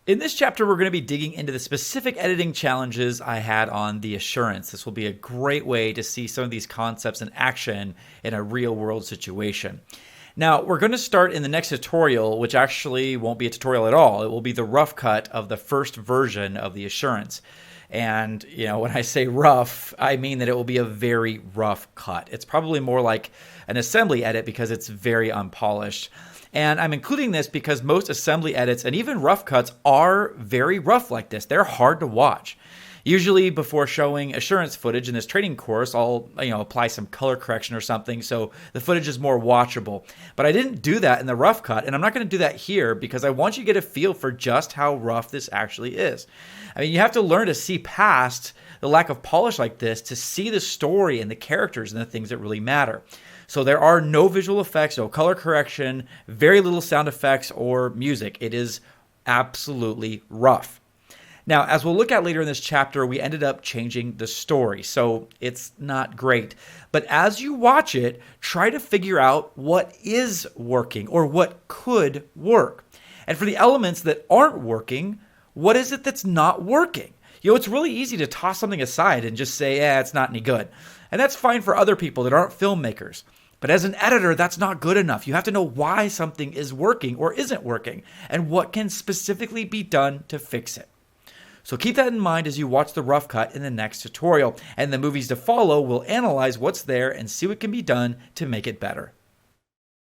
In this chapter, we're going to be digging into the specific editing challenges I had on the Assurance. This will be a great way to see some of these concepts in action in a real world situation. Now, we're going to start in the next tutorial, which actually won't be a tutorial at all. It will be the rough cut of the first version of the Assurance. And, when I say rough, I mean that it will be a very rough cut. It's probably more like an assembly edit because it's very unpolished. And I'm including this because most assembly edits and even rough cuts are very rough like this. They're hard to watch. Usually before showing Assurance footage in this training course, I'll apply some color correction or something so the footage is more watchable. But I didn't do that in the rough cut, and I'm not going to do that here because I want you to get a feel for just how rough this actually is. I mean, you have to learn to see past the lack of polish like this to see the story and the characters and the things that really matter. So there are no visual effects, no color correction, very little sound effects or music. It is absolutely rough. Now, as we'll look at later in this chapter, we ended up changing the story, so it's not great. But as you watch it, try to figure out what is working or what could work. And for the elements that aren't working, what is it that's not working? It's really easy to toss something aside and just say, it's not any good. And that's fine for other people that aren't filmmakers. But as an editor, that's not good enough. You have to know why something is working or isn't working and what can specifically be done to fix it. So keep that in mind as you watch the rough cut in the next tutorial. And the movies to follow will analyze what's there and see what can be done to make it better.